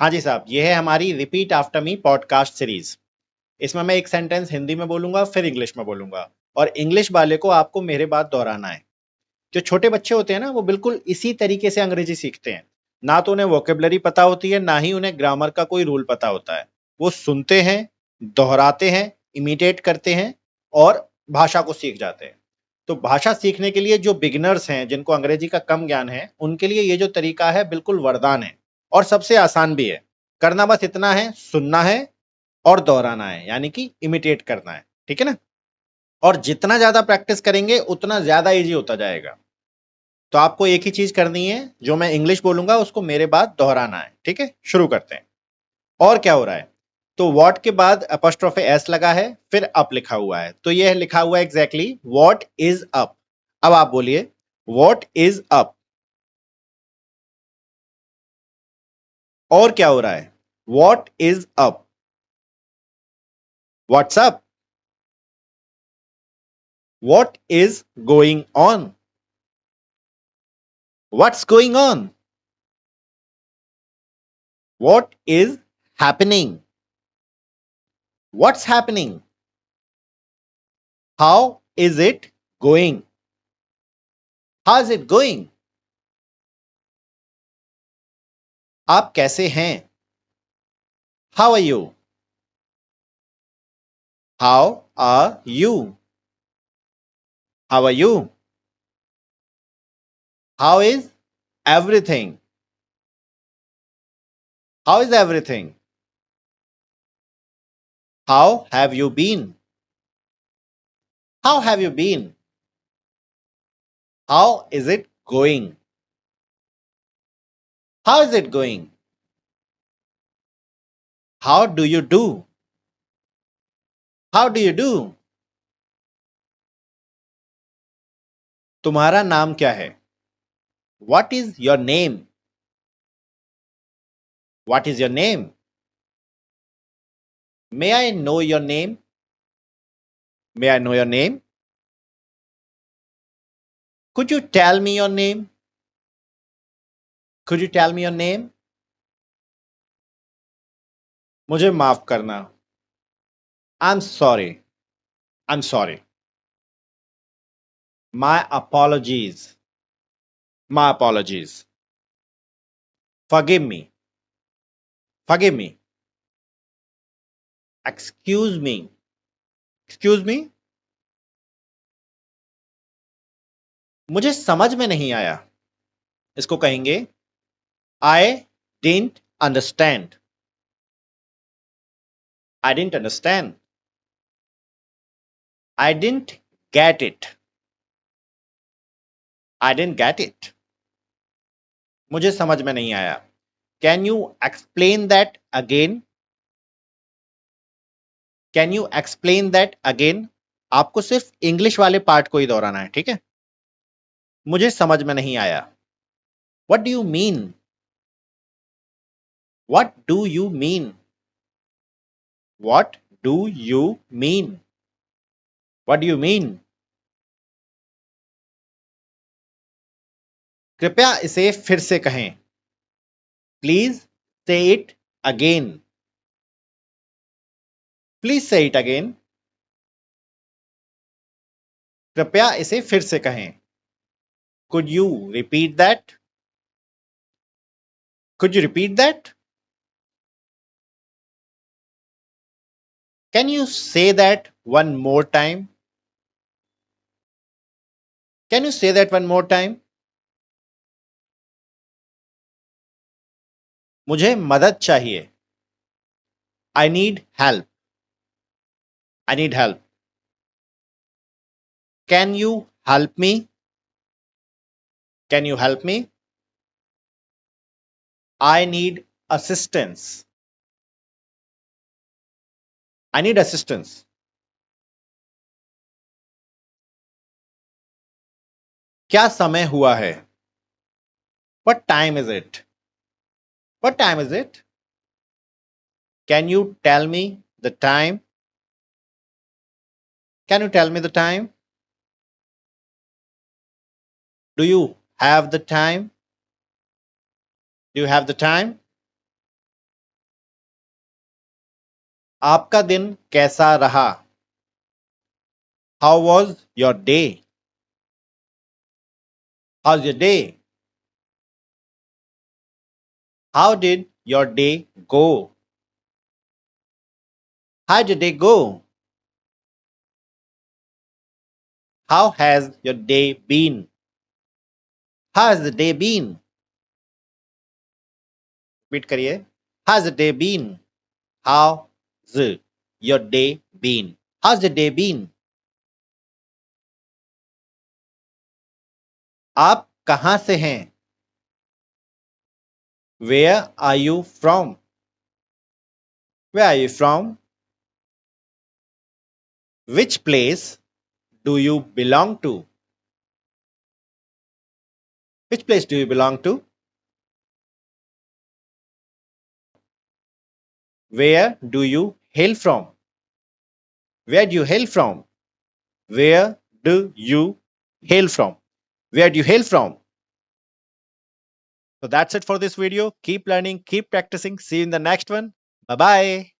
हाँ जी साहब, ये है हमारी repeat after me podcast series. इसमें मैं एक सेंटेंस हिंदी में बोलूंगा, फिर इंग्लिश में बोलूंगा, और इंग्लिश वाले को आपको मेरे बात दोहराना है। जो छोटे बच्चे होते हैं ना, वो बिल्कुल इसी तरीके से अंग्रेजी सीखते हैं। ना तो उन्हें वोकेबलरी पता होती है, ना ही उन्हें ग्रामर का कोई रूल पता होता है। वो सुनते हैं, दोहराते हैं, इमिटेट करते हैं और भाषा को सीख जाते हैं। तो भाषा सीखने के लिए जो बिगिनर्स हैं, जिनको अंग्रेजी का कम ज्ञान है, उनके लिए ये जो तरीका है बिल्कुल वरदान है और सबसे आसान भी है। करना बस इतना है, सुनना है और दोहराना है, यानी कि इमिटेट करना है। ठीक है ना? और जितना ज्यादा प्रैक्टिस करेंगे उतना ज्यादा इजी होता जाएगा। तो आपको एक ही चीज करनी है, जो मैं इंग्लिश बोलूंगा उसको मेरे बाद दोहराना है। ठीक है, शुरू करते हैं। और क्या हो रहा है? तो वॉट के बाद अपॉस्ट्रोफे एस लगा है, फिर अप लिखा हुआ है, तो यह लिखा हुआ है एग्जैक्टली वॉट इज अप। अब आप बोलिए, वॉट इज अप। और क्या हो रहा है? What is up. What's up. What is going on. What's going on. What is happening. What's happening. How is it going. How is it going. आप कैसे हैं? How are you. How are you. How are you. How is everything. How is everything. How have you been. How have you been. How is it going. How is it going. How do you do. How do you do. तुम्हारा नाम क्या है? What is your name. What is your name. May I know your name. May I know your name. Could you tell me your name. Could you tell me your name. मुझे माफ करना। I am sorry. I am sorry. My apologies. My apologies. forgive me. Forgive me. Excuse me. Excuse me. मुझे समझ में नहीं आया। इसको कहेंगे I didn't understand. I didn't understand. I didn't get it. I didn't get it. मुझे समझ में नहीं आया। Can you explain that again? Can you explain that again? आपको सिर्फ इंग्लिश वाले पार्ट को ही दोहराना है, ठीक है? मुझे समझ में नहीं आया। What do you mean? What do you mean? What do you mean? What do you mean? कृपया इसे फिर से कहें। प्लीज से इट अगेन। प्लीज से इट अगेन। कृपया इसे फिर से कहें। Could you repeat that. Could you repeat that. Can you say that one more time. Can you say that one more time. मुझे मदद चाहिए। I need help. I need help. Can you help me. Can you help me. I need assistance. I need assistance. क्या समय हुआ है? What time is it? What time is it? Can you tell me the time? Can you tell me the time? Do you have the time? Do you have the time? आपका दिन कैसा रहा? How was your day? How's your day? How did your day go? How did your day go? How has your day been? How has the day been? Repeat करिए. How's the day been? How's your day been? How's the day been? आप कहाँ से हैं? Where are you from? Where are you from? Which place do you belong to? Which place do you belong to? Where do you hail from? Where do you hail from? Where do you hail from? Where do you hail from? So that's it for this video. Keep learning, keep practicing. See you in the next one. Bye bye.